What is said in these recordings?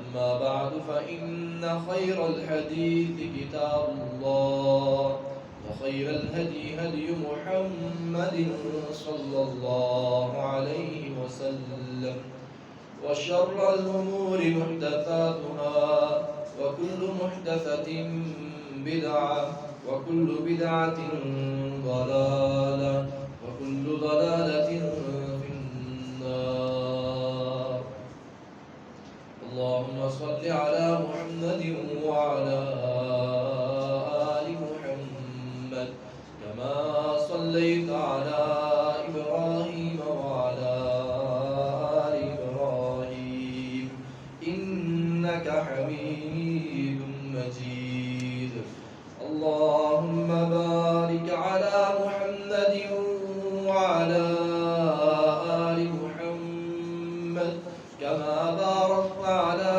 أما بعد فإن خير الحديث كتاب الله وخير الهدي هدي محمد صلى الله عليه وسلم وشر الأمور محدثاتها وكل محدثة بدعة وكل بدعة ضلالة وكل ضلالة في النار. اللهم صل على محمد وعلى آل محمد كما صليت على إبراهيم وعلى آل إبراهيم إنك حميد مجيد. اللهم بارك على محمد وعلى آل محمد كما باركت على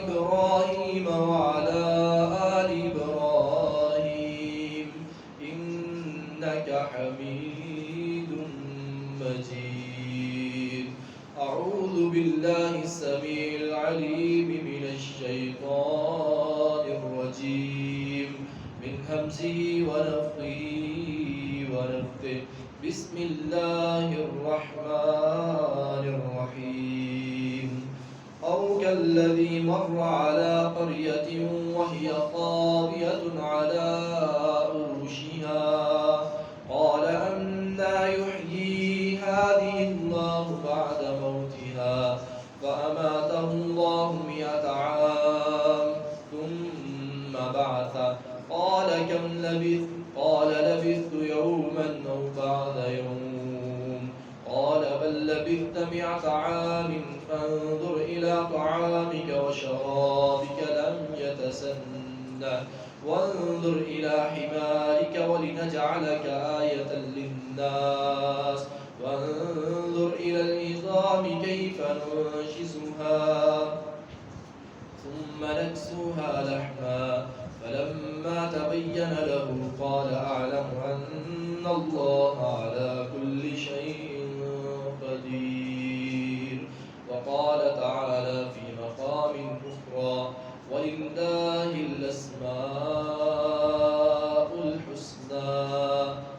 إبراهيم وعلى آل إبراهيم إنك حميد مجيد. أعوذ بالله السميع العليم من الشيطان الرجيم من همزه ونفخه ونفثه. بسم الله الرحمن الرحيم. أو كالذي مر على قرية وهي خاوية على عروشها قال أنى يحيي هذه الله بعد موتها فأماته الله 100 عام ثم بعثه قال كم لبثت قال لبثت يوما أو بعض يوم قال بل لبثت 100 عام فانظر إلى طعامك وشرابك لم يتسنه وانظر إلى حمارك ولنجعلك آية للناس وانظر إلى العظام كيف ننشزها ثم نكسوها لحما فلما تبين له قال أعلم أن الله على كل شيء قدير. وقال تعالى في مقام أخرى ولله الأسماء الحسنى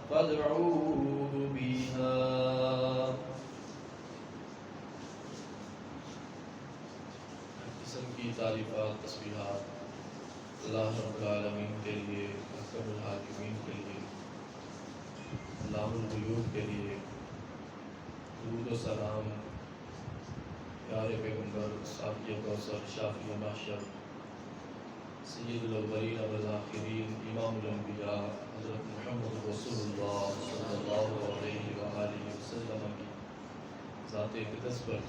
فادعوه بها. قسم کی تعریفات تسبیحات اللہ رب العالمین کے لیے، احکم الحاکمین کے لیے، علام الغیوب کے لیے، درود و سلام پیارے پیغمبر ساقی کوثر شافی محشر سید الاولین والآخرین امام الانبیاء حضرت محمد رسول اللہ صلی اللہ علیہ وآلہ وسلم کی ذات اقدس پر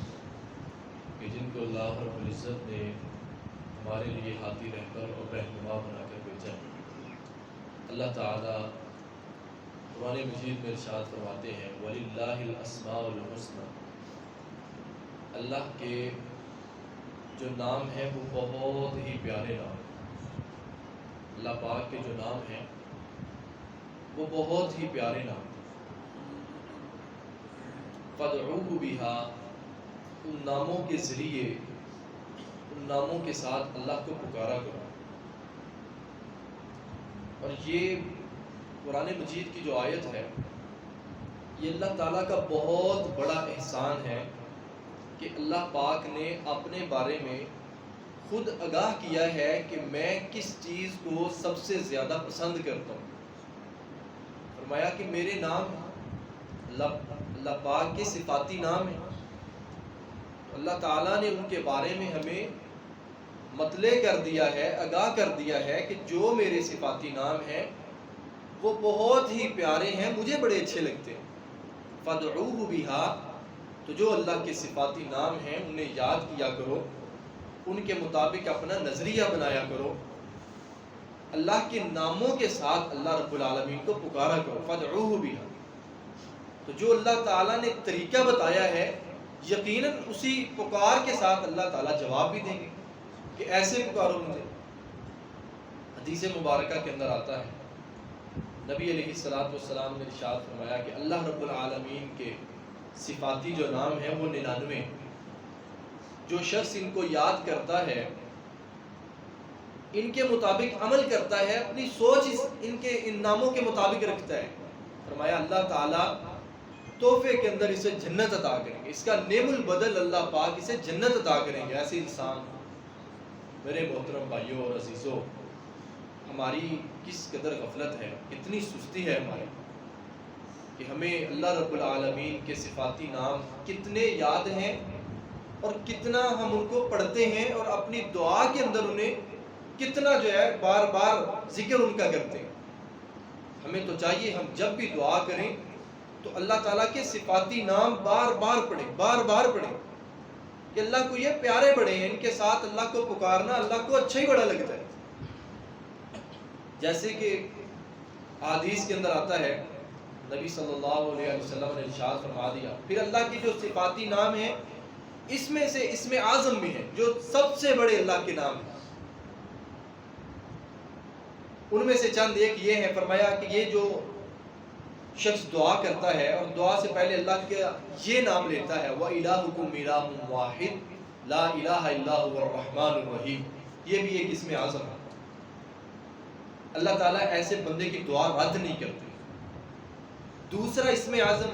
کہ جن کو اللہ رب العزت نے ہمارے لیے ہادی رہبر اور رہنما بنا کر بھیجا. اللہ تعالیٰ قرآن مجید میں ارشاد فرماتے ہیں وَلِلَّهِ الْأَسْمَاءُ الْحُسْنَى. اللہ کے جو نام ہیں وہ بہت ہی پیارے نام. اللہ پاک کے جو نام ہیں وہ بہت ہی پیارے نام. فَادْعُوهُ بِهَا. ان ناموں کے ذریعے، ان ناموں کے ساتھ اللہ کو پکارا کرو. اور یہ قرآن مجید کی جو آیت ہے یہ اللہ تعالیٰ کا بہت بڑا احسان ہے کہ اللہ پاک نے اپنے بارے میں خود آگاہ کیا ہے کہ میں کس چیز کو سب سے زیادہ پسند کرتا ہوں. فرمایا کہ میرے نام اللہ پاک کے صفاتی نام ہیں. اللہ تعالیٰ نے ان کے بارے میں ہمیں مطلع کر دیا ہے، آگاہ کر دیا ہے کہ جو میرے صفاتی نام ہیں وہ بہت ہی پیارے ہیں، مجھے بڑے اچھے لگتے ہیں. فَادْعُوهُ بِهَا. تو جو اللہ کے صفاتی نام ہیں انہیں یاد کیا کرو، ان کے مطابق اپنا نظریہ بنایا کرو. اللہ کے ناموں کے ساتھ اللہ رب العالمین کو پکارا کرو. فَادْعُوهُ بِهَا. تو جو اللہ تعالیٰ نے طریقہ بتایا ہے یقیناً اسی پکار کے ساتھ اللہ تعالیٰ جواب بھی دیں گے کہ ایسے پکارو مجھے. حدیث مبارکہ کے اندر آتا ہے نبی علیہ السلام نے ارشاد فرمایا کہ اللہ رب العالمین کے صفاتی جو نام ہیں وہ 99. جو شخص ان کو یاد کرتا ہے، ان کے مطابق عمل کرتا ہے، اپنی سوچ ان ناموں کے مطابق رکھتا ہے، فرمایا اللہ تعالیٰ تحفے کے اندر اسے جنت عطا کریں گے، اس کا نعم البدل اللہ پاک اسے جنت عطا کریں گے۔ ایسے انسان، میرے محترم بھائیوں اور عزیزوں، ہماری کس قدر غفلت ہے، کتنی سستی ہے ہماری، کہ ہمیں اللہ رب العالمین کے صفاتی نام کتنے یاد ہیں اور کتنا ہم ان کو پڑھتے ہیں اور اپنی دعا کے اندر انہیں کتنا جو ہے بار بار ذکر ان کا کرتے ہیں۔ ہمیں تو چاہیے ہم جب بھی دعا کریں تو اللہ تعالیٰ کے صفاتی نام بار بار پڑھیں کہ اللہ کو یہ پیارے بڑے ہیں، ان کے ساتھ اللہ کو پکارنا اللہ کو اچھا ہی بڑا لگتا ہے۔ جیسے کہ حدیث کے اندر آتا ہے، نبی صلی اللہ علیہ وسلم نے ارشاد فرما دیا، پھر اللہ کی جو صفاتی نام ہیں اس میں سے اسم اعظم بھی ہے، جو سب سے بڑے اللہ کے نام ہیں، ان میں سے چند ایک یہ ہے، فرمایا کہ یہ جو شخص دعا کرتا ہے اور دعا سے پہلے اللہ کا یہ نام لیتا ہے، وَإِلَٰهُكُمْ إِلَٰهٌ وَاحِدٌ لَا إِلَٰهَ إِلَّا هُوَ الرَّحْمَٰنُ الرَّحِيمُ، یہ بھی ایک اسم اعظم ہے۔ اللہ تعالیٰ ایسے بندے کی دعا رد نہیں کرتے۔ دوسرا اسم اعظم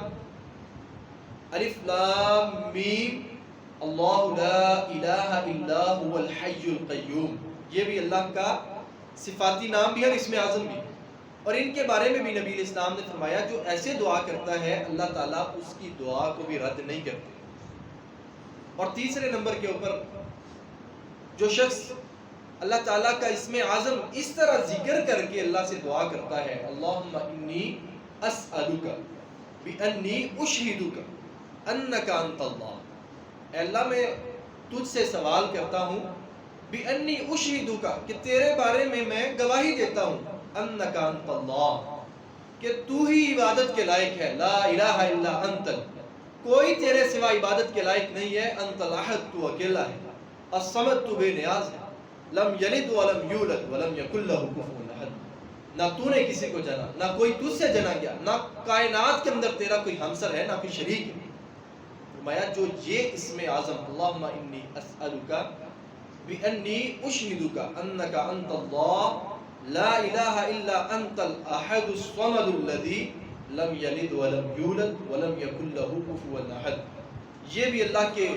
الف لام میم اللہ لا الہ الا هو الحی القیوم، یہ بھی اللہ کا صفاتی نام بھی ہے اور اسم اعظم بھی، اور ان کے بارے میں بھی نبی علیہ السلام نے فرمایا جو ایسے دعا کرتا ہے اللہ تعالیٰ اس کی دعا کو بھی رد نہیں کرتے۔ اور تیسرے نمبر کے اوپر جو شخص اللہ تعالیٰ کا اسم اعظم اس طرح ذکر کر کے اللہ سے دعا کرتا ہے، اللہم انی اسألک بانی اشہدک انک انت اللہ، اے اللہ میں تجھ سے سوال کرتا ہوں بانی اشہدک، کہ تیرے بارے میں گواہی دیتا ہوں، انک انت اللہ، کہ تو ہی عبادت کے لائق ہے، لا الہ الا انت، کوئی تیرے سوا عبادت کے لائق نہیں ہے، انت الاحد، تو اکیلا ہے، الصمد، تو بے نیاز ہے، لم یلد ولم یولد ولم یکن لہ کفوا احد، نہ تو نے کسی کو جنا، نہ کوئی تجھ سے جنا گیا، نہ کائنات کے اندر تیرا کوئی ہمسر ہے، نہ کوئی شریک ہے۔ فرمایا جو یہ اسم اعظم اللہم انی اسألک بانی اشہدک انک انت اللہ لا الہ الا انت الاحد الصمد الذی لم یلد ولم یولد ولم یکن لہ کفوا احد، یہ بھی اللہ کے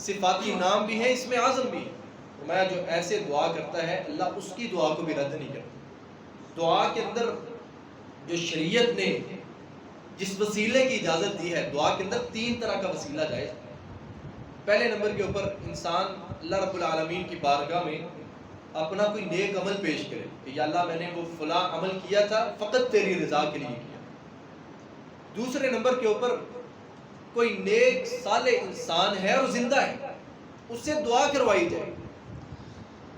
صفاتی نام بھی ہیں، اسم اعظم بھی ہے۔ فرمایا جو ایسے دعا کرتا ہے اللہ اس کی دعا کو بھی رد نہیں کرتا۔ دعا کے اندر جو شریعت نے جس وسیلے کی اجازت دی ہے، دعا کے اندر 3 طرح کا وسیلہ جائز ہے۔ پہلے نمبر کے اوپر انسان اللہ رب العالمین کی بارگاہ میں اپنا کوئی نیک عمل پیش کرے کہ یا اللہ میں نے وہ فلاں عمل کیا تھا فقط تیری رضا کے لیے کیا۔ دوسرے نمبر کے اوپر کوئی نیک صالح انسان ہے اور زندہ ہے، اس سے دعا کروائی جائے۔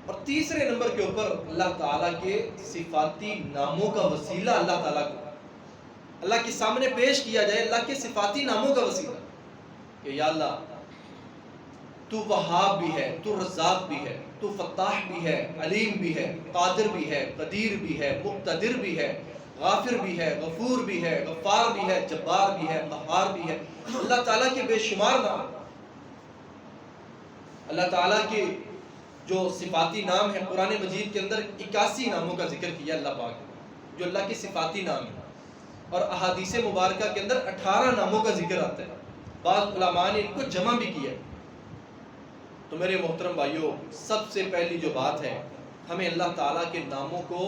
اور تیسرے نمبر کے اوپر اللہ تعالیٰ کے صفاتی ناموں کا وسیلہ اللہ تعالیٰ کو اللہ کے سامنے پیش کیا جائے، اللہ کے صفاتی ناموں کا وسیلہ، کہ یا اللہ تو وہاب بھی ہے، تو رزاق بھی ہے، تو فتاح بھی ہے، علیم بھی ہے، قادر بھی ہے، قدیر بھی ہے، مقتدر بھی ہے، غافر بھی ہے، غفور بھی ہے، غفار بھی ہے، جبار بھی ہے، قہار بھی ہے۔ اللہ تعالیٰ کے بے شمار نام، اللہ تعالیٰ کے جو صفاتی نام ہیں، قرآن مجید کے اندر 81 ناموں کا ذکر کیا اللہ پاک نے جو اللہ کے صفاتی نام ہیں، اور احادیث مبارکہ کے اندر 18 ناموں کا ذکر آتا ہے، بعض علماء نے ان کو جمع بھی کیا ہے۔ تو میرے محترم بھائیوں، سب سے پہلی جو بات ہے، ہمیں اللہ تعالیٰ کے ناموں کو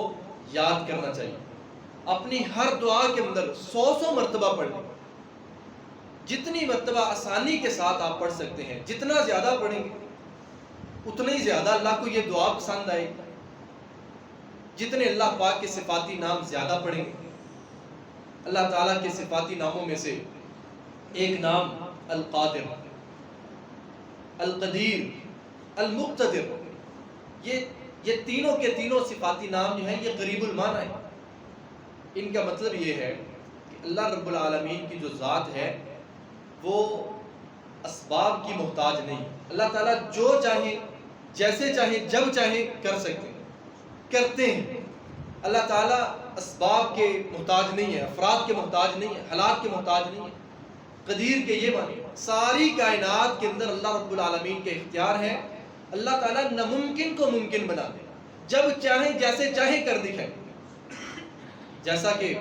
یاد کرنا چاہیے، اپنی ہر دعا کے اندر 100 مرتبہ پڑھیں، جتنی مرتبہ آسانی کے ساتھ آپ پڑھ سکتے ہیں، جتنا زیادہ پڑھیں گے اتنا ہی زیادہ اللہ کو یہ دعا پسند آئے گی۔ جتنے اللہ پاک کے صفاتی نام زیادہ پڑھیں گے، اللہ تعالیٰ کے صفاتی ناموں میں سے ایک نام القادر، القدیر، المقتدر، یہ تینوں کے تینوں صفاتی نام جو ہیں یہ قریب المعنی ہیں۔ ان کا مطلب یہ ہے کہ اللہ رب العالمین کی جو ذات ہے وہ اسباب کی محتاج نہیں، اللہ تعالیٰ جو چاہے جیسے چاہے جب چاہے کر سکتے ہیں، کرتے ہیں۔ اللہ تعالیٰ اسباب کے محتاج نہیں ہے، افراد کے محتاج نہیں ہے، حالات کے محتاج نہیں ہے۔ قدیر کے یہ معنی، ساری کائنات کے اندر اللہ رب العالمین کے اختیار ہے. اللہ تعالیٰ ناممکن کو ممکن بنا دے، جب چاہیں جیسے چاہیں کر دکھائیں. جیسا کہ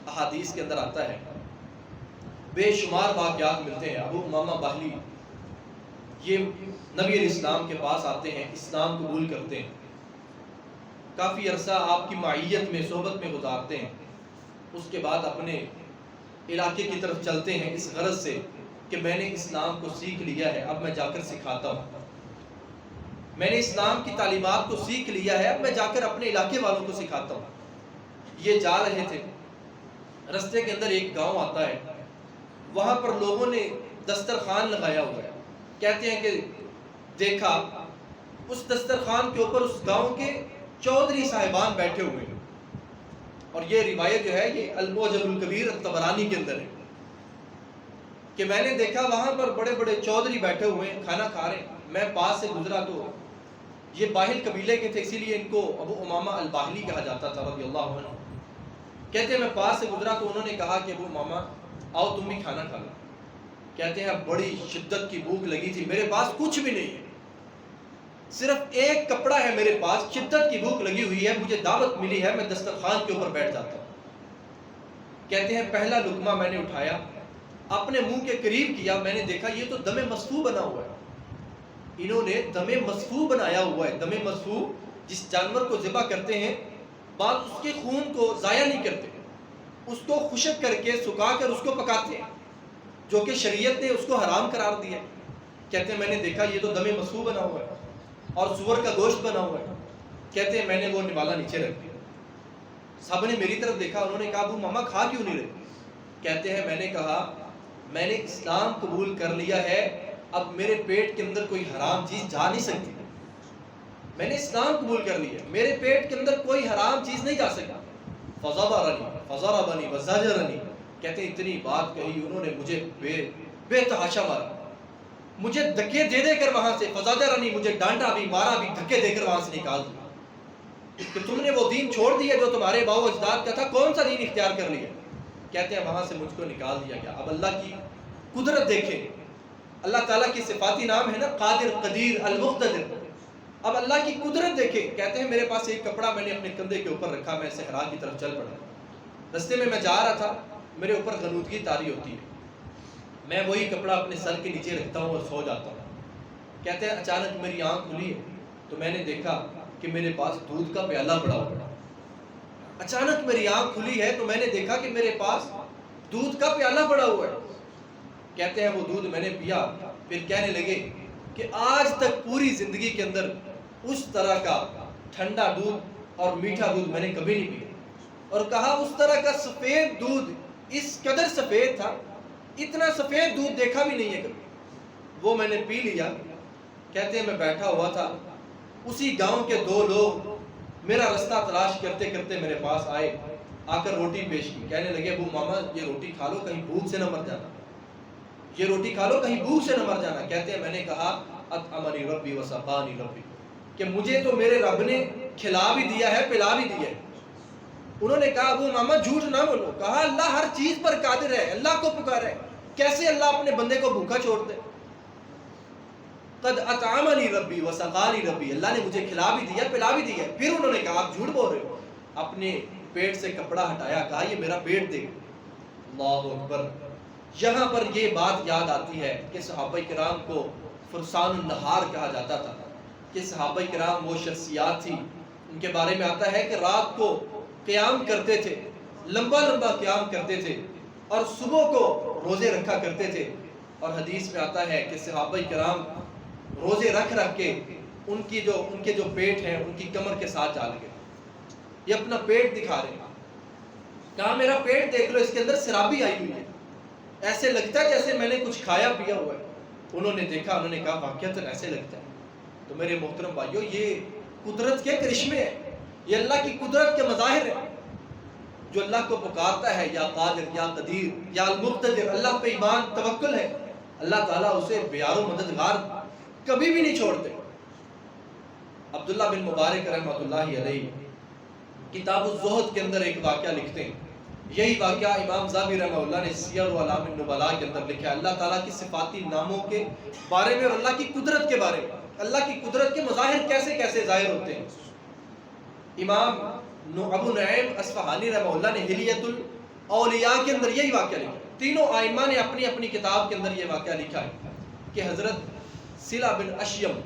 احادیث کے اندر آتا ہے، بے شمار واقعات ملتے ہیں. ابو امامہ باہلی یہ نبی علیہ السلام کے پاس آتے ہیں، اسلام قبول کرتے ہیں، کافی عرصہ آپ کی معیت میں صحبت میں گزارتے ہیں. اس کے بعد اپنے علاقے کی طرف چلتے ہیں اس غرض سے کہ میں نے اسلام کو سیکھ لیا ہے، اب میں جا کر سکھاتا ہوں. میں نے اسلام کی تعلیمات کو سیکھ لیا ہے، اب میں جا کر اپنے علاقے والوں کو سکھاتا ہوں. یہ جا رہے تھے، رستے کے اندر ایک گاؤں آتا ہے، وہاں پر لوگوں نے دسترخوان لگایا ہوا ہے. کہتے ہیں کہ دیکھا اس دسترخوان کے اوپر اس گاؤں کے چودھری صاحبان بیٹھے ہوئے ہیں. اور یہ روایت جو ہے یہ المعجم الکبیر الطبرانی کے اندر ہے کہ میں نے دیکھا وہاں پر بڑے بڑے چودھری بیٹھے ہوئے ہیں، کھانا کھا رہے ہیں. میں پاس سے گزرا تو یہ باہل قبیلے کے تھے، اسی لیے ان کو ابو امامہ الباہلی کہا جاتا تھا رضی اللہ عنہ. کہتے ہیں میں پاس سے گزرا تو انہوں نے کہا کہ ابو امامہ آؤ تم بھی کھانا کھا لو. کہتے ہیں بڑی شدت کی بھوک لگی تھی، میرے پاس کچھ بھی نہیں ہے، صرف ایک کپڑا ہے میرے پاس، شدت کی بھوک لگی ہوئی ہے، مجھے دعوت ملی ہے، میں دسترخوان کے اوپر بیٹھ جاتا ہوں. کہتے ہیں پہلا لقمہ میں نے اٹھایا، اپنے منہ کے قریب کیا، میں نے دیکھا یہ تو دم مصفوح بنا ہوا ہے. انہوں نے دم مصفوح بنایا ہوا ہے. دم مصفوح جس جانور کو ذبح کرتے ہیں، بعض اس کے خون کو ضائع نہیں کرتے، اس کو خشک کر کے سکھا کر اس کو پکاتے ہیں، جو کہ شریعت نے اس کو حرام قرار دیا. کہتے ہیں میں نے دیکھا یہ تو دم مصفوح بنا ہوا ہے اور سور کا گوشت بنا ہوا ہے. کہتے ہیں میں نے وہ نوالا نیچے رکھ دیا. سب نے میری طرف دیکھا، انہوں نے کہا ابو ماما کھا کیوں نہیں رہے؟ کہتے ہیں میں نے کہا میں نے اسلام قبول کر لیا ہے، اب میرے پیٹ کے اندر کوئی حرام چیز جا نہیں سکتی. میں نے اسلام قبول کر لیا، میرے پیٹ کے اندر کوئی حرام چیز نہیں جا سکتی. فضربنی وزجرنی. کہتے ہیں اتنی بات کہی انہوں نے مجھے بے تحاشا مارا، مجھے دھکے دے دے کر وہاں سے، فزجرنی مجھے ڈانٹا بھی مارا بھی، دھکے دے کر وہاں سے نکال دیا کہ تم نے وہ دین چھوڑ دیا جو تمہارے باؤ اجداد کا تھا، کون سا دین اختیار کر لیا. کہتے ہیں وہاں سے مجھ کو نکال دیا گیا. اب اللہ کی قدرت دیکھیں، اللہ تعالیٰ کی صفاتی نام ہے نا قادر قدیر المقتدر. اب اللہ کی قدرت دیکھیں. کہتے ہیں میرے پاس ایک کپڑا میں نے اپنے کندھے کے اوپر رکھا، میں صحرا کی طرف چل پڑا. رستے میں جا رہا تھا، میرے اوپر غنودگی طاری ہوتی ہے، میں وہی کپڑا اپنے سر کے نیچے رکھتا ہوں اور سو جاتا ہوں. کہتے ہیں اچانک میری آنکھ کھلی ہے تو میں نے دیکھا کہ میرے پاس دودھ کا پیالہ پڑا ہوا. اچانک میری آنکھ کھلی ہے تو میں نے دیکھا کہ میرے پاس دودھ کا پیالہ پڑا ہوا ہے. کہتے ہیں وہ دودھ میں نے پیا، پھر کہنے لگے کہ آج تک پوری زندگی کے اندر اس طرح کا ٹھنڈا دودھ اور میٹھا دودھ میں نے کبھی نہیں پیا. اور کہا اس طرح کا سفید دودھ اس قدر سفید تھا، اتنا سفید دودھ دیکھا بھی نہیں ہے کبھی. وہ میں نے پی لیا. کہتے ہیں میں بیٹھا ہوا تھا، اسی گاؤں کے دو لوگ میرا رستہ تلاش کرتے کرتے میرے پاس آئے، آ کر روٹی پیش کی. کہنے لگے ابو ماما یہ روٹی کھا لو، کہیں بھوک سے نہ مر جانا، یہ روٹی کھا لو کہیں بھوک سے نہ مر جانا. کہتے ہیں میں نے کہا اطعمنی ربی وسقانی ربی، کہ مجھے تو میرے رب نے کھلا بھی دیا ہے پلا بھی دیا ہے. انہوں نے کہا ابو ماما جھوٹ نہ بولو. کہا اللہ ہر چیز پر قادر ہے، اللہ کو پکارا ہے، کیسے اللہ اپنے بندے کو بھوکا چھوڑ دے؟ قد اطعمنی ربی وسقانی ربی، اللہ نے مجھے کھلا بھی دیا پلا بھی دیا. پھر انہوں نے کہا آپ جھوٹ بول رہے ہو. اپنے پیٹ سے کپڑا ہٹایا، کہا یہ میرا پیٹ دیکھ. اللہ اکبر. یہاں پر یہ بات یاد آتی ہے کہ صحابہ کرام کو فرسان النہار کہا جاتا تھا، کہ صحابہ کرام وہ شخصیات تھی، ان کے بارے میں آتا ہے کہ رات کو قیام کرتے تھے، لمبا لمبا قیام کرتے تھے، اور صبح کو روزے رکھا کرتے تھے. اور حدیث میں آتا ہے کہ صحابہ کرام روزے رکھ رکھ کے ان کے جو پیٹ ہیں ان کی کمر کے ساتھ ڈال گئے. یہ اپنا پیٹ دکھا رہے ہیں. کہا میرا پیٹ دیکھ لو، اس کے اندر سرابی آئی ہوئی ہے، ایسے لگتا ہے جیسے میں نے کچھ کھایا پیا ہوا ہے. انہوں نے دیکھا، انہوں نے کہا واقعتاً ایسے لگتا ہے. تو میرے محترم بھائیو، یہ قدرت کے کرشمے ہیں، یہ اللہ کی قدرت کے مظاہر ہیں. جو اللہ کو پکارتا ہے یا قادر یا قدیر یا المقتدر، اللہ پہ ایمان توکل ہے، اللہ تعالیٰ اسے بیار و مددگار کبھی بھی نہیں چھوڑتے. عبداللہ بن مبارک رحمۃ اللہ علیہ کتاب الزہد کے اندر ایک واقعہ لکھتے ہیں. یہی واقعہ امام ذہبی رحمہ اللہ نے سیر و اعلام النبلاء کے اندر لکھا ہے، اللہ تعالیٰ کی صفاتی ناموں کے بارے میں اور اللہ کی قدرت کے بارے میں، اللہ کی قدرت کے مظاہر کیسے کیسے ظاہر ہوتے ہیں۔ امام ابو نعیم اصفہانی رحمہ اللہ نے حلیۃ الاولیاء کے اندر یہی واقعہ لکھا ہے۔ تینوں ائمہ نے اپنی اپنی کتاب کے اندر یہ واقعہ لکھا ہے کہ حضرت صلہ بن اشیم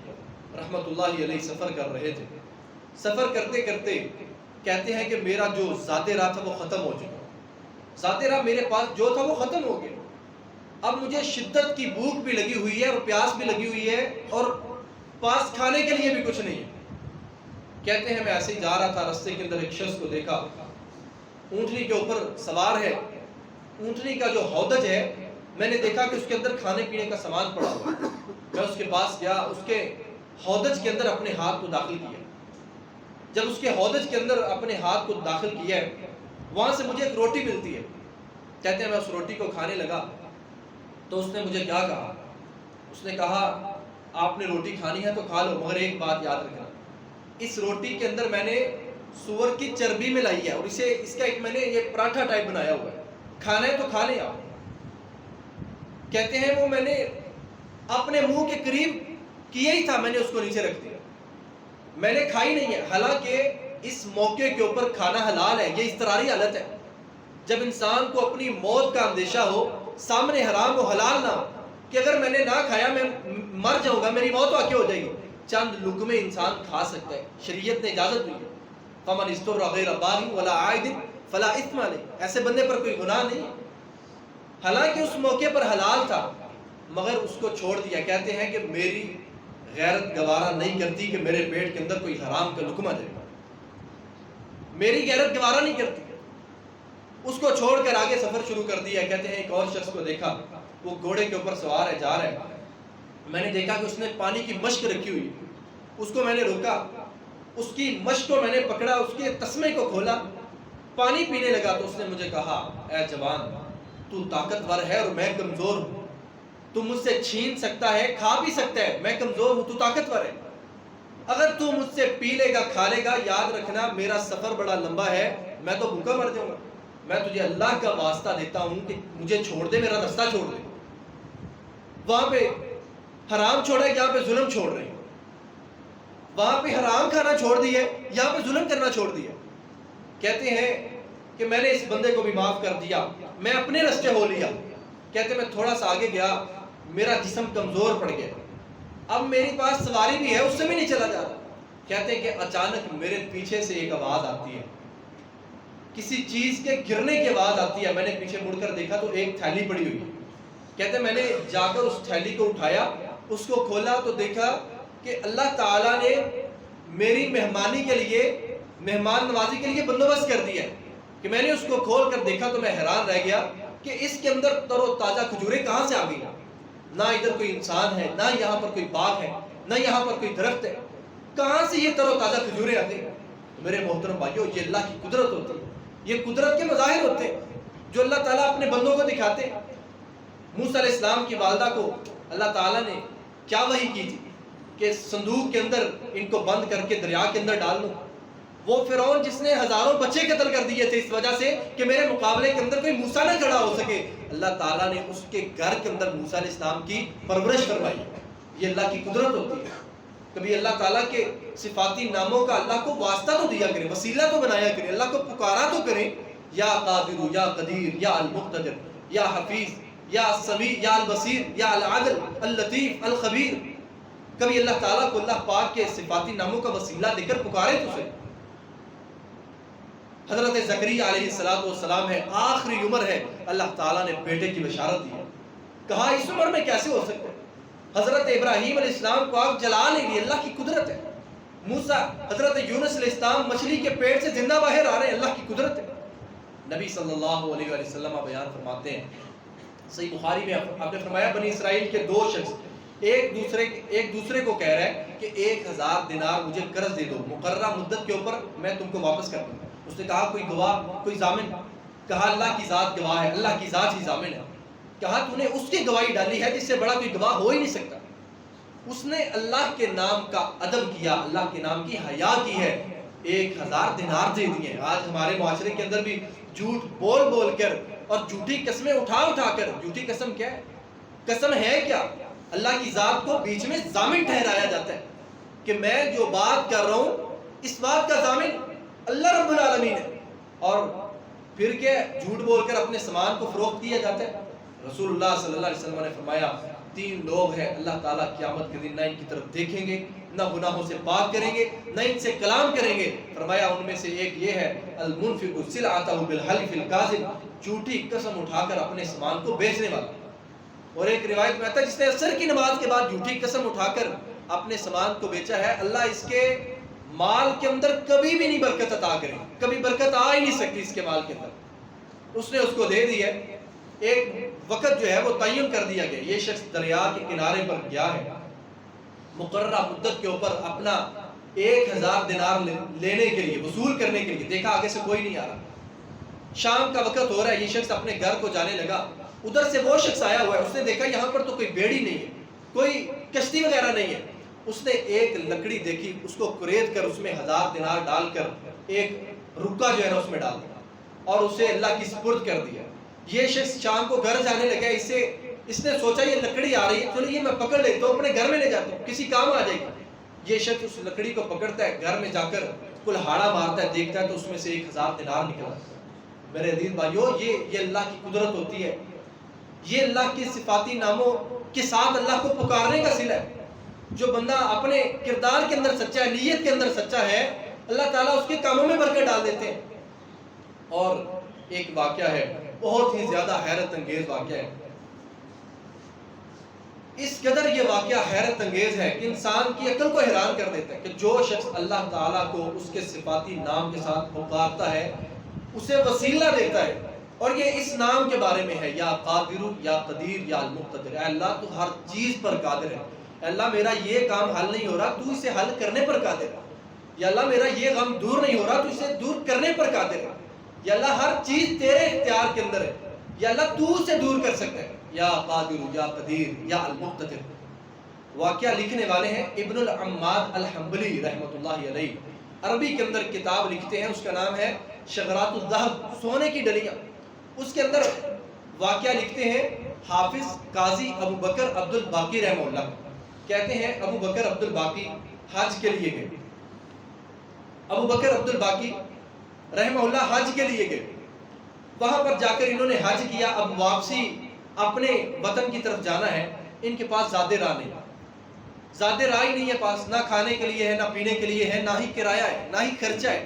رحمۃ اللہ علیہ سفر کر رہے تھے، سفر کرتے کرتے کہتے ہیں کہ میرا جو ذات راہ تھا وہ ختم ہو چکا، ذات راہ میرے پاس جو تھا وہ ختم ہو گیا، اب مجھے شدت کی بھوک بھی لگی ہوئی ہے اور پیاس بھی لگی ہوئی ہے اور پاس کھانے کے لیے بھی کچھ نہیں ہے۔ کہتے ہیں میں ایسے ہی جا رہا تھا، رستے کے اندر ایک شخص کو دیکھا، اونٹنی کے اوپر سوار ہے، اونٹنی کا جو ہودج ہے میں نے دیکھا کہ اس کے اندر کھانے پینے کا سامان پڑا ہوا ہے۔ میں اس کے پاس گیا، اس کے ہودج کے اندر اپنے ہاتھ کو داخل کیا، جب اس کے ہودج کے اندر اپنے ہاتھ کو داخل کیا ہے وہاں سے مجھے ایک روٹی ملتی ہے۔ کہتے ہیں میں اس روٹی کو کھانے لگا تو اس نے مجھے کیا کہا، اس نے کہا آپ نے روٹی کھانی ہے تو کھا لو، مگر ایک بات یاد رکھنا، اس روٹی کے اندر میں نے سور کی چربی ملائی ہے اور اس کا ایک میں نے یہ پراٹھا ٹائپ بنایا ہوا ہے، کھانا ہے تو کھا لیں آپ۔ کہتے ہیں وہ میں نے اپنے منہ کے قریب کیا ہی تھا، میں نے اس کو نیچے رکھ دیا، میں نے کھائی نہیں ہے، حالانکہ اس موقع کے اوپر کھانا حلال ہے۔ یہ اضطراری حالت ہے جب انسان کو اپنی موت کا اندیشہ ہو، سامنے حرام و حلال نہ ہو کہ اگر میں نے نہ کھایا میں مر جاؤں گا، میری موت واقع ہو جائے گی، چند لقمے انسان کھا سکتا ہے، شریعت نے اجازت دی ہے۔ فمن استر غیر باغ ولا عائد فلا اثم علیہ، ایسے بندے پر کوئی گناہ نہیں، حالانکہ اس موقع پر حلال تھا مگر اس کو چھوڑ دیا۔ کہتے ہیں کہ میری غیرت گوارا نہیں کرتی کہ میرے پیٹ کے اندر کوئی حرام کا لقمہ جائے، میری غیرت گوارا نہیں کرتی، اس کو چھوڑ کر آگے سفر شروع کر دیا۔ کہتے ہیں ایک اور شخص کو دیکھا، وہ گھوڑے کے اوپر سوار ہے، جا رہا ہے، میں نے دیکھا کہ اس نے پانی کی مشک رکھی ہوئی، اس کو میں نے روکا، اس کی مشک کو میں نے پکڑا، اس کے تسمے کو کھولا، پانی پینے لگا تو اس نے مجھے کہا اے جوان تو طاقتور ہے اور میں کمزور ہوں، تو مجھ سے چھین سکتا ہے، کھا بھی سکتا ہے، میں کمزور ہوں، تو طاقتور ہے، اگر تو مجھ سے پی لے گا کھا لے گا، یاد رکھنا میرا سفر بڑا لمبا ہے، میں تو بھوکا مر جاؤں گا، میں تجھے اللہ کا واسطہ دیتا ہوں کہ مجھے چھوڑ دے، میرا رستہ چھوڑ دے۔ وہاں پہ حرام چھوڑا ہے، یہاں پہ ظلم چھوڑ رہے ہیں، وہاں پہ حرام کھانا چھوڑ دیا ہے، یہاں پہ ظلم کرنا چھوڑ دیا۔ کہتے ہیں کہ میں نے اس بندے کو بھی معاف کر دیا، میں اپنے رستے ہو لیا۔ کہتے ہیں میں تھوڑا سا آگے گیا، میرا جسم کمزور پڑ گیا، اب میری پاس سواری بھی ہے، اس سے بھی نہیں چلا جاتا۔ کہتے ہیں کہ اچانک میرے پیچھے سے ایک آواز آتی ہے، کسی چیز کے گرنے کی آواز آتی ہے، میں نے پیچھے مڑ کر دیکھا تو ایک تھیلی پڑی ہوئی ہے۔ کہتے ہیں میں نے جا کر اس تھیلی کو اٹھایا، اس کو کھولا تو دیکھا کہ اللہ تعالیٰ نے میری مہمانی کے لیے، مہمان نوازی کے لیے بندوبست کر دیا ہے، کہ میں نے اس کو کھول کر دیکھا تو میں حیران رہ گیا کہ اس کے اندر تر و تازہ کھجوریں کہاں سے آ گئی، نہ ادھر کوئی انسان ہے، نہ یہاں پر کوئی باغ ہے، نہ یہاں پر کوئی درخت ہے، کہاں سے یہ تر و تازہ کھجوریں آ گئی۔ میرے محترم بھائیو، یہ اللہ کی قدرت ہوتی ہے، یہ قدرت کے مظاہر ہوتے ہیں جو اللہ تعالیٰ اپنے بندوں کو دکھاتے ہیں۔ موسیٰ علیہ السلام کی والدہ کو اللہ تعالیٰ نے کیا وحی کی تھی کہ صندوق کے اندر ان کو بند کر کے دریا کے اندر ڈال دو۔ وہ فرعون جس نے ہزاروں بچے قتل کر دیے تھے اس وجہ سے کہ میرے مقابلے کے اندر کوئی موسیٰ نہ کھڑا ہو سکے، اللہ تعالیٰ نے اس کے گھر کے اندر موسیٰ علیہ السلام کی پرورش کروائی۔ یہ اللہ کی قدرت ہوتی ہے۔ کبھی اللہ تعالیٰ کے صفاتی ناموں کا اللہ کو واسطہ تو دیا کریں، وسیلہ تو بنایا کریں، اللہ کو پکارا تو کریں، یا قادر، یا قدیر، یا المقتدر، یا حفیظ، یا السمیع، یا البصیر، یا العدل، اللطیف، الخبیر۔ کبھی اللہ تعالیٰ کو، اللہ پاک کے صفاتی ناموں کا وسیلہ دے کر پکارے تو صحیح۔ حضرت زکریا علیہ السلام ہے، آخری عمر ہے، اللہ تعالیٰ نے بیٹے کی بشارت دی ہے، کہا اس عمر میں کیسے ہو سکتا ہے؟ حضرت ابراہیم علیہ السلام کو آگ جلا لے گی، اللہ کی قدرت ہے۔ موسیٰ، حضرت یونس علیہ السلام مچھلی کے پیٹ سے زندہ باہر آ رہے ہیں، اللہ کی قدرت ہے۔ نبی صلی اللہ علیہ وآلہ وسلم بیان فرماتے ہیں، صحیح بخاری میں آپ نے فرمایا بنی اسرائیل کے دو شخص ایک دوسرے کو کہہ رہے ہیں کہ 1000 دینار مجھے قرض دے دو، مقررہ مدت کے اوپر میں تم کو واپس کر دوں۔ اس نے کہا کوئی گواہ، کوئی ضامن؟ کہا اللہ کی ذات گواہ ہے، اللہ کی ذات ہی ضامن ہے۔ کہا تو نے اس کی گواہی ڈالی ہے جس سے بڑا کوئی گواہ ہو ہی نہیں سکتا۔ اس نے اللہ کے نام کا ادب کیا، اللہ کے نام کی حیا کی ہے، 1000 دینار دے دیے۔ آج ہمارے معاشرے کے اندر بھی جھوٹ بول بول کر اور جھوٹی قسمیں اٹھا اٹھا کر. جھوٹی قسم کیا ہے؟ قسم ہے کیا؟ اللہ کی ذات کو بیچ میں ضامن ٹھہرایا جاتا ہے کہ میں جو بات کر رہا ہوں اس بات کا ضامن اللہ رب العالمین ہے. اور پھر کیا جھوٹ بول کر اپنے سامان کو فروخت کیا جاتا ہے. رسول اللہ صلی اللہ علیہ وسلم نے فرمایا 3 لوگ ہیں اللہ تعالیٰ قیامت کے دن نہ ان کی طرف دیکھیں گے، نہ گناہوں سے پاک کریں گے، نہ ان سے کلام کریں گے. فرمایا ان میں سے ایک یہ ہے المنفق سلعتہ بالحلف الکاذب، جھوٹی قسم اٹھا کر اپنے سامان کو بیچنے والا. اور ایک روایت میں آتا ہے جس نے عصر کی نماز کے بعد جھوٹی قسم اٹھا کر اپنے سامان کو بیچا ہے، اللہ اس کے مال کے اندر کبھی بھی نہیں برکت عطا کرے، کبھی برکت آ ہی نہیں سکتی اس کے مال کے اندر. اس نے اس کو دے دی ہے. ایک وقت جو ہے وہ تعین کر دیا گیا، یہ شخص دریا کے کنارے پر گیا ہے، مقررہ مدت کے اوپر اپنا 1000 دینار لینے کے لیے، وصول کرنے کے لیے. دیکھا آگے سے کوئی نہیں آ رہا، شام کا وقت ہو رہا ہے، یہ شخص اپنے گھر کو جانے لگا. ادھر سے وہ شخص آیا ہوا ہے، اس نے دیکھا یہاں پر تو کوئی بیڑی نہیں ہے، کوئی کشتی وغیرہ نہیں ہے. اس نے ایک لکڑی دیکھی، اس کو کریت کر اس میں 1000 دینار ڈال کر ایک رکا جو ہے نا اس میں ڈال دیا اور اسے اللہ کی سپرد کر دیا. یہ شخص شام کو گھر جانے لگا، اس نے سوچا یہ لکڑی آ رہی ہے، چلو یہ میں پکڑ لیتا ہوں، اپنے گھر میں لے جاتا ہوں، کسی کام آ جائے گی. یہ شخص اس لکڑی کو پکڑتا ہے، گھر میں جا کر کلہاڑا مارتا ہے، دیکھتا ہے تو اس میں سے 1000 دینار نکلا. میرے عزیز بھائیو، یہ اللہ کی قدرت ہوتی ہے، یہ اللہ کے صفاتی ناموں کے ساتھ اللہ کو پکارنے کا صلہ ہے. جو بندہ اپنے کردار کے اندر سچا ہے، نیت کے اندر سچا ہے، اللہ تعالیٰ اس کے کاموں میں برکت ڈال دیتے ہیں. اور ایک واقعہ ہے، بہت ہی زیادہ حیرت انگیز واقعہ ہے. اس قدر یہ واقعہ حیرت انگیز ہے کہ انسان کی عقل کو حیران کر دیتا ہے کہ جو شخص اللہ تعالیٰ کو اس کے صفاتی نام کے ساتھ پکارتا ہے، اسے وسیلہ دیتا ہے، اور یہ اس نام کے بارے میں ہے، یا قادر یا قدیر یا المقتدر. اے اللہ تو ہر چیز پر قادر ہے. اے اللہ میرا یہ کام حل نہیں ہو رہا، تو اسے حل کرنے پر قادر ہے. یا اللہ میرا یہ غم دور نہیں ہو رہا، تو اسے دور کرنے پر قادر ہے. یا اللہ ہر چیز تیرے اختیار کے اندر ہے، یا اللہ تو اسے دور کر سکتا ہے. یا قادر یا قدیر یا المقتدر. واقعہ لکھنے والے ہیں ابن العماد الحنبلی رحمۃ اللہ علیہ. عربی کے اندر کتاب لکھتے ہیں، اس کا نام ہے شغرات الذہب، سونے کی ڈلیاں. اس کے اندر واقعہ لکھتے ہیں حافظ قاضی ابو بکر عبد الباقی رحمہ اللہ. کہتے ہیں ابو بکر عبد الباقی حج کے لیے گئے. ابو بکر عبد الباقی رحمہ اللہ حج کے لیے گئے. وہاں پر جا کر انہوں نے حج کیا. اب واپسی اپنے وطن کی طرف جانا ہے. ان کے پاس زیادہ راہ نہیں، زیادہ راہ ہی نہیں ہے پاس، نہ کھانے کے لیے ہے، نہ پینے کے لیے ہے، نہ ہی کرایہ ہے، نہ ہی خرچہ ہے،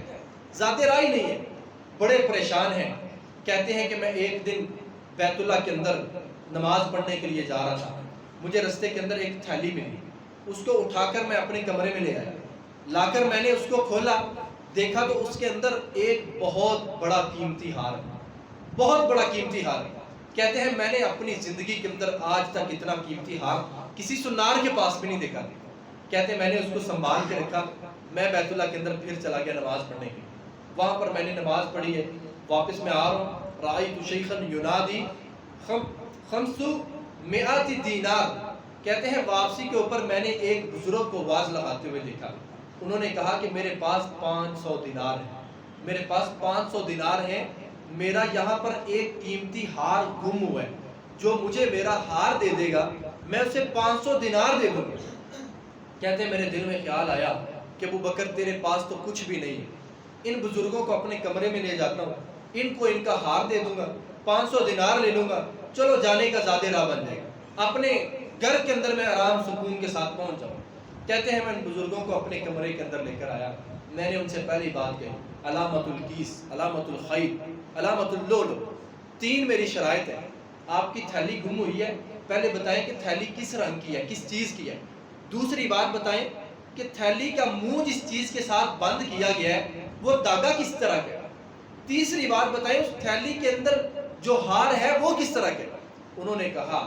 زیادہ راہ ہی نہیں ہے. بڑے پریشان ہیں. کہتے ہیں کہ میں ایک دن بیت اللہ کے اندر نماز پڑھنے کے لیے جا رہا تھا، مجھے رستے کے اندر ایک تھیلی ملی، اس کو اٹھا کر میں اپنے کمرے میں لے آیا. لا کر میں نے اس کو کھولا، دیکھا تو اس کے اندر ایک بہت بڑا قیمتی ہار ہے، بہت بڑا قیمتی ہار ہے. کہتے ہیں میں نے اپنی زندگی کے اندر آج تک اتنا قیمتی ہار کسی سنار کے پاس بھی نہیں دیکھا. کہتے ہیں میں نے اس کو سنبھال کے رکھا. میں بیت اللہ کے اندر پھر چلا گیا نماز پڑھنے کے لیے. وہاں پر میں نے نماز پڑھی ہے، واپس میں آ رہا ہوں، رأیت شیخا ینادی 500 دینار. کہتے ہیں واپسی کے اوپر میں نے ایک بزرگ کو آواز لگاتے ہوئے دیکھا. انہوں نے کہا کہ میرے پاس 500 دینار ہیں، میرے پاس 500 دینار ہیں، میرا یہاں پر ایک قیمتی ہار گم ہوا ہے، جو مجھے میرا ہار دے دے گا میں اسے 500 دینار دے دوں گا. کہتے ہیں میرے دل میں خیال آیا کہ ابو بکر تیرے پاس تو کچھ بھی نہیں ہے، ان بزرگوں کو اپنے کمرے میں لے جاتا ہوں، ان کو ان کا ہار دے دوں گا، 500 دینار لے لوں گا، چلو جانے کا زیادہ راہ بن جائے گا، اپنے گھر کے اندر میں آرام سکون کے ساتھ پہنچ جاؤں. کہتے ہیں میں ان بزرگوں کو اپنے کمرے کے اندر لے کر آیا. میں نے ان سے پہلی بات کہی علامت الکیس، علامت الخیط، علامت اللولو. 3 میری شرائط ہے. آپ کی تھیلی گم ہوئی ہے، پہلے بتائیں کہ تھیلی کس رنگ کی ہے، کس چیز کی ہے. دوسری بات بتائیں کہ تھیلی کا منہ جس چیز کے ساتھ بند کیا گیا ہے وہ داغا کس طرح کا ہے. تیسری بات بتائیں اس تھیلی کے اندر جو ہار ہے وہ کس طرح کا ہے. انہوں نے کہا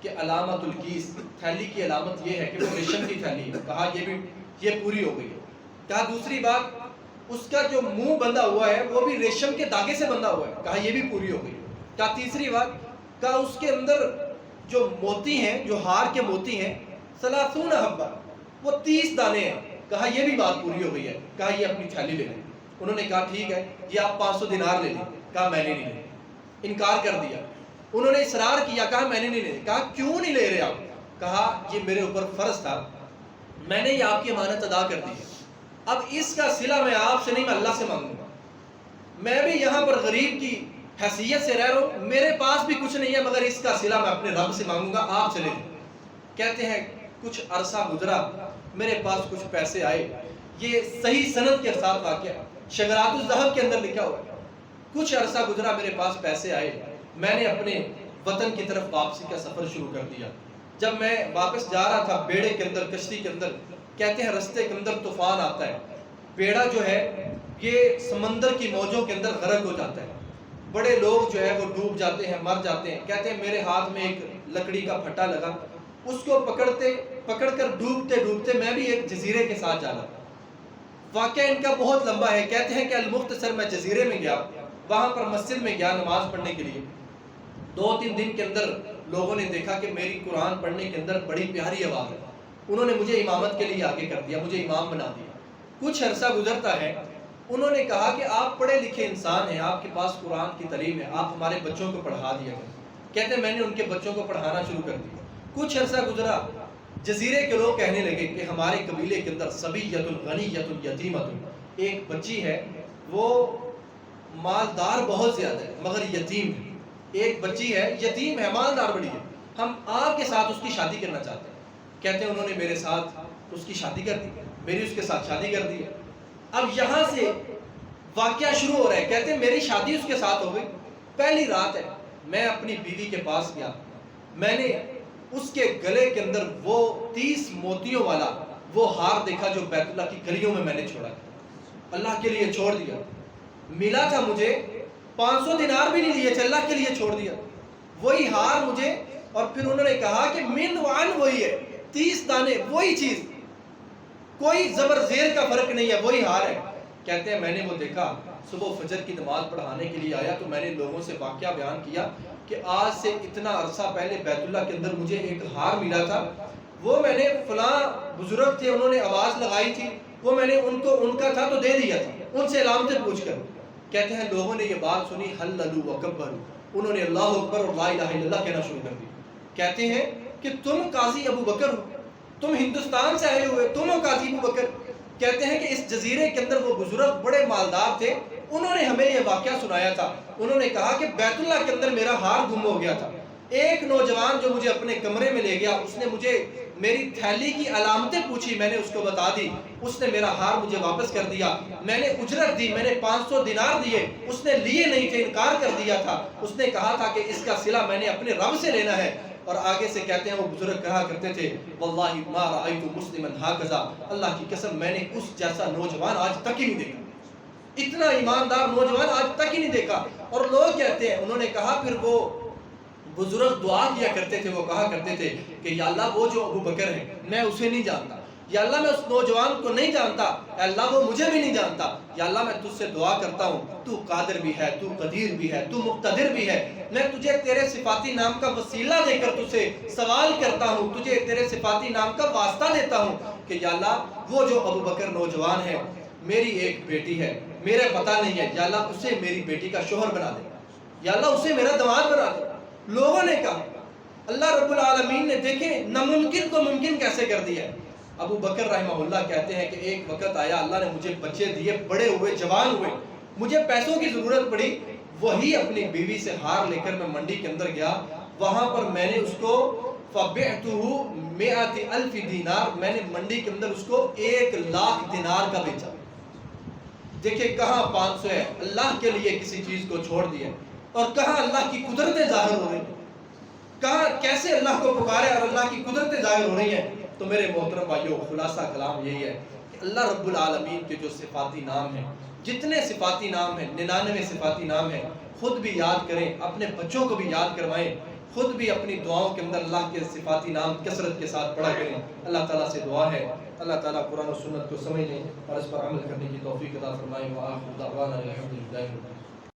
کہ علامت الکیس، تھیلی کی علامت یہ ہے کہ وہ ریشم کی تھیلی ہے. کہا یہ پوری ہو گئی ہے. کہا دوسری بات اس کا جو منہ بندھا ہوا ہے وہ بھی ریشم کے دھاگے سے بندھا ہوا ہے. کہا یہ بھی پوری ہو گئی. کہا تیسری بات، کہا اس کے اندر جو موتی ہیں، جو ہار کے موتی ہیں 30 حبہ، وہ 30 دانے ہیں. کہا یہ بھی بات پوری ہو گئی ہے. کہا یہ اپنی تھیلی لے لیں. انہوں نے کہا ٹھیک ہے، یہ آپ 500 دینار لے لیں. کہا میں نے نہیں لے، انکار کر دیا۔ انہوں نے اصرار کیا، کہا میں نے نہیں لے، کہا کیوں نہیں لے رہے آپ؟ کہا یہ میرے اوپر فرض تھا، میں نے یہ آپ کی امانت ادا کر دی ہے، اب اس کا صلہ میں آپ سے نہیں، میں اللہ سے مانگوں گا۔ میں بھی یہاں پر غریب کی حیثیت سے رہ رہا ہوں، میرے پاس بھی کچھ نہیں ہے، مگر اس کا صلہ میں اپنے رب سے مانگوں گا، آپ سے لے لیں۔ کہتے ہیں کچھ عرصہ گزرا، میرے پاس کچھ پیسے آئے، یہ صحیح سند کے ساتھ واقعہ شجرات الذہب کے اندر لکھا ہوا ہے۔ کچھ عرصہ گزرا، میرے پاس پیسے آئے، میں نے اپنے وطن کی طرف واپسی کا سفر شروع کر دیا۔ جب میں واپس جا رہا تھا بیڑے کے اندر، کشتی کے اندر، کہتے ہیں رستے کے اندر طوفان آتا ہے، بیڑا جو ہے یہ سمندر کی موجوں کے اندر غرق ہو جاتا ہے، بڑے لوگ جو ہے وہ ڈوب جاتے ہیں، مر جاتے ہیں۔ کہتے ہیں میرے ہاتھ میں ایک لکڑی کا پھٹا لگا، اس کو پکڑ کر ڈوبتے ڈوبتے میں بھی ایک جزیرے کے ساتھ جا رہا تھا۔ واقعہ ان کا بہت لمبا ہے، کہتے ہیں کہ المختصر میں جزیرے میں گیا، وہاں پر مسجد میں گیا نماز پڑھنے کے لیے۔ 2-3 دن کے اندر لوگوں نے دیکھا کہ میری قرآن پڑھنے کے اندر بڑی پیاری آواز ہے، انہوں نے مجھے امامت کے لیے آگے کر دیا، مجھے امام بنا دیا۔ کچھ عرصہ گزرتا ہے، انہوں نے کہا کہ آپ پڑھے لکھے انسان ہیں، آپ کے پاس قرآن کی تعلیم ہے، آپ ہمارے بچوں کو پڑھا دیا کریں۔ کہتے ہیں میں نے ان کے بچوں کو پڑھانا شروع کر دیا۔ کچھ عرصہ گزرا، جزیرے کے لوگ کہنے لگے کہ ہمارے قبیلے کے اندر صبیۃ غنیۃ یتیمۃ، ایک بچی ہے وہ مالدار بہت زیادہ ہے مگر یتیم ہے، ایک بچی ہے یتیم ہے، مالدار بڑی ہے، ہم آپ کے ساتھ اس کی شادی کرنا چاہتے ہیں۔ کہتے ہیں انہوں نے میرے ساتھ اس کی شادی کر دی، میری اس کے ساتھ شادی کر دی۔ اب یہاں سے واقعہ شروع ہو رہا ہے، کہتے ہیں میری شادی اس کے ساتھ ہو گئی، پہلی رات ہے، میں اپنی بیوی کے پاس گیا، میں نے اس کے گلے کے اندر وہ 30 موتیوں والا وہ ہار دیکھا جو بیت اللہ کی گلیوں میں نے چھوڑا، اللہ کے لیے چھوڑ دیا۔ ملا تھا مجھے 500 دینار بھی نہیں لیے تھے، اللہ کے لیے چھوڑ دیا وہی ہار مجھے۔ اور پھر انہوں نے کہا کہ من وعن وہی ہے، 30 دانے وہی چیز، کوئی زبر زیر کا فرق نہیں ہے، وہی ہار ہے۔ کہتے ہیں میں نے وہ دیکھا، صبح فجر کی نماز پڑھانے کے لیے آیا تو میں نے لوگوں سے واقعہ بیان کیا کہ آج سے اتنا عرصہ پہلے بیت اللہ کے اندر مجھے ایک ہار ملا تھا، وہ میں نے فلاں بزرگ تھے انہوں نے آواز لگائی تھی، وہ میں نے ان کا تھا تو دے دیا تھا، ان سے علامتیں پوچھ کر۔ کہتے ہیں لوگوں نے یہ بات سنی، حللوا وکبروا، انہوں نے اللہ اکبر اور لا الہ الا اللہ کہنا شروع کر دیا۔ کہتے ہیں کہ تم قاضی ابو بکر ہو، تم ہندوستان سے آئے ہوئے، تم ہو قاضی ابو بکر۔ کہتے ہیں کہ اس جزیرے کے اندر وہ بزرگ بڑے مالدار تھے، انہوں نے ہمیں یہ واقعہ سنایا تھا، انہوں نے کہا کہ بیت اللہ کے اندر میرا ہار گم ہو گیا تھا، ایک نوجوان جو مجھے اپنے کمرے میں لے گیا، اس نے مجھے میری تھیلی کی علامتیں پوچھی، میں نے اس کو بتا دی، اس نے میرا ہار مجھے واپس کر دیا، میں نے اجرت دی، میں نے 500 دینار دیے، اس نے لیے نہیں تھے، انکار کر دیا تھا، اس نے کہا تھا کہ اس کا صلہ میں نے اپنے رب سے لینا ہے۔ اور آگے سے کہتے ہیں وہ بزرگ کہا کرتے تھے واللہ ما رأیت مسلما ہکذا، اللہ کی قسم میں نے اس جیسا نوجوان آج تک ہی نہیں دیکھا، اتنا ایماندار نوجوان آج تک ہی نہیں دیکھا۔ اور لوگ کہتے ہیں انہوں نے کہا پھر وہ بزرگ دعا کیا کرتے تھے، وہ کہا کرتے تھے کہ یا اللہ وہ جو ابو بکر ہے میں اسے نہیں جانتا، یا اللہ میں اس نوجوان کو نہیں جانتا، یا اللہ وہ مجھے بھی نہیں جانتا، یا اللہ میں تجھ سے دعا کرتا ہوں، تو قادر بھی ہے، تو قدیر بھی ہے، تو مقتدر بھی ہے، میں تجھے تیرے صفاتی نام کا وسیلہ دے کر تجھ سے سوال کرتا ہوں، تجھے تیرے صفاتی نام کا واسطہ دیتا ہوں کہ یا اللہ وہ جو ابو بکر نوجوان ہے، میری ایک بیٹی ہے، میرے پتہ نہیں ہے، یا اللہ اسے میری بیٹی کا شوہر بنا دے، یا اللہ اسے میرا داماد بنا دے۔ لوگوں نے کہا اللہ رب العالمین نے دیکھیں ناممکن کو ممکن کیسے کر دیا ہے۔ ابو بکر رحمہ اللہ کہتے ہیں کہ ایک وقت آیا اللہ نے مجھے بچے دیے، بڑے ہوئے، جوان ہوئے، مجھے پیسوں کی ضرورت پڑی، وہی اپنی بیوی سے ہار لے کر میں منڈی کے اندر گیا، وہاں پر میں نے اس کو فَبِعْتُهُ 100,000 دینار، میں نے منڈی کے اندر اس کو 1,00,000 دینار کا بیچا۔ دیکھیں کہاں 500 ہے، اللہ کے لیے کسی چیز کو چھوڑ دیا، اور کہاں اللہ کی قدرتیں ظاہر ہو رہی ہیں، کہاں کیسے اللہ کو پکارے اور اللہ کی قدرتیں ظاہر ہو رہی ہیں۔ تو میرے محترم بھائیو خلاصہ کلام یہی ہے کہ اللہ رب العالمین کے جو صفاتی نام ہیں، جتنے صفاتی نام ہیں، 99 صفاتی نام ہیں، خود بھی یاد کریں، اپنے بچوں کو بھی یاد کروائیں، خود بھی اپنی دعاؤں کے اندر اللہ کے صفاتی نام کثرت کے ساتھ پڑھا کریں۔ اللہ تعالیٰ سے دعا ہے اللہ تعالیٰ قرآن و سنت کو سمجھنے اور اس پر عمل کرنے کی توفیق عطا فرمائے۔ وآخر دعوانا الحمدللہ۔